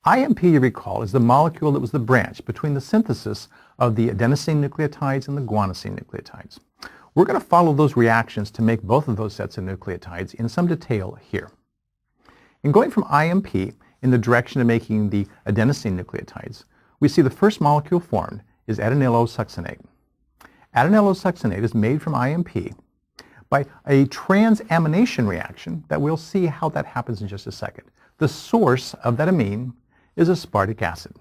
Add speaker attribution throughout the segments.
Speaker 1: IMP, you recall, is the molecule that was the branch between the synthesis of the adenosine nucleotides and the guanosine nucleotides. We're going to follow those reactions to make both of those sets of nucleotides in some detail here. In going from IMP in the direction of making the adenosine nucleotides, we see the first molecule formed is adenyllosuccinate. Adenyllosuccinate is made from IMP by a transamination reaction that we'll see how that happens in just a second. The source of that amine is aspartic acid.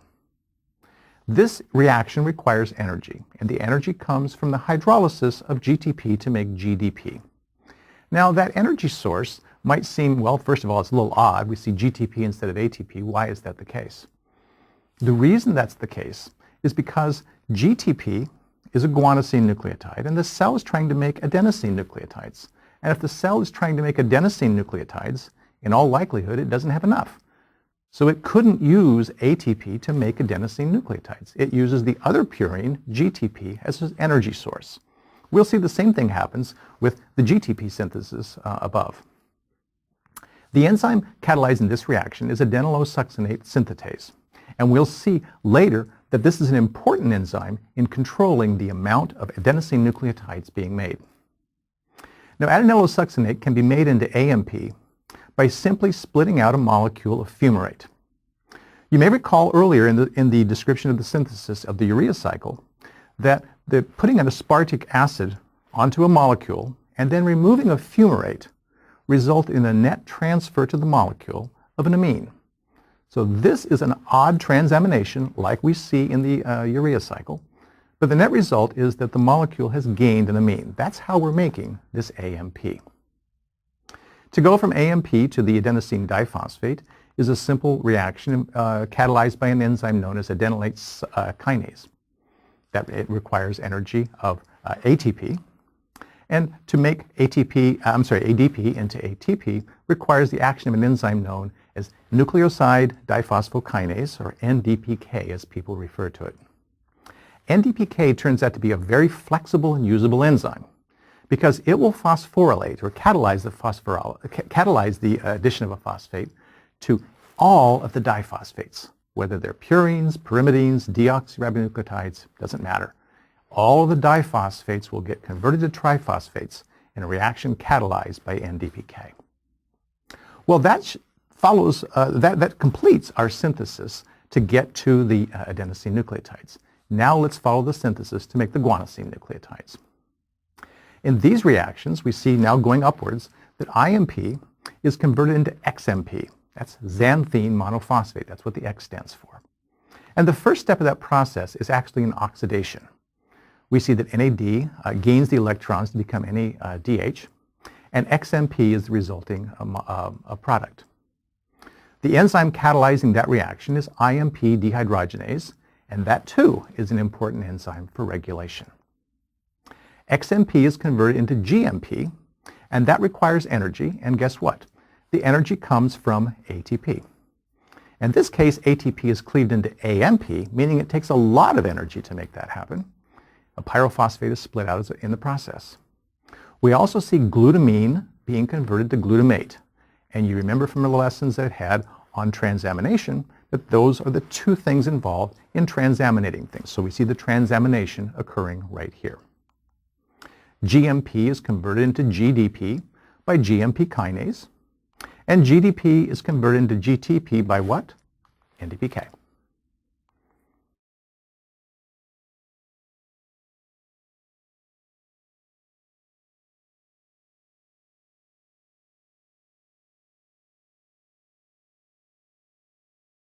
Speaker 1: This reaction requires energy, and the energy comes from the hydrolysis of GTP to make GDP. Now, that energy source might seem, well, first of all, it's a little odd. We see GTP instead of ATP. Why is that the case? The reason that's the case is because GTP is a guanosine nucleotide, and the cell is trying to make adenosine nucleotides. And if the cell is trying to make adenosine nucleotides, in all likelihood, it doesn't have enough. So it couldn't use ATP to make adenosine nucleotides. It uses the other purine, GTP, as its energy source. We'll see the same thing happens with the GTP synthesis above. The enzyme catalyzing this reaction is adenyllosuccinate synthetase. And we'll see later that this is an important enzyme in controlling the amount of adenosine nucleotides being made. Now, adenyllosuccinate can be made into AMP by simply splitting out a molecule of fumarate. You may recall earlier in the description of the synthesis of the urea cycle that putting an aspartic acid onto a molecule and then removing a fumarate result in a net transfer to the molecule of an amine. So this is an odd transamination like we see in the urea cycle, but the net result is that the molecule has gained an amine. That's how we're making this AMP. To go from AMP to the adenosine diphosphate is a simple reaction catalyzed by an enzyme known as adenylate kinase. It requires energy of ATP, and to make ADP into ATP requires the action of an enzyme known as nucleoside diphosphochinase, or NDPK as people refer to it. NDPK turns out to be a very flexible and usable enzyme, because it will phosphorylate or catalyze the addition of a phosphate to all of the diphosphates, whether they're purines, pyrimidines, deoxyribonucleotides, doesn't matter. All of the diphosphates will get converted to triphosphates in a reaction catalyzed by NDPK. Well, that completes our synthesis to get to the adenosine nucleotides. Now let's follow the synthesis to make the guanosine nucleotides. In these reactions, we see now going upwards that IMP is converted into XMP. That's xanthine monophosphate. That's what the X stands for. And the first step of that process is actually an oxidation. We see that NAD gains the electrons to become NADH, and XMP is the resulting product. The enzyme catalyzing that reaction is IMP dehydrogenase, and that too is an important enzyme for regulation. XMP is converted into GMP, and that requires energy, and guess what? The energy comes from ATP. In this case, ATP is cleaved into AMP, meaning it takes a lot of energy to make that happen. A pyrophosphate is split out in the process. We also see glutamine being converted to glutamate, and you remember from the lessons that it had on transamination that those are the two things involved in transaminating things. So we see the transamination occurring right here. GMP is converted into GDP by GMP kinase, and GDP is converted into GTP by what? NDPK.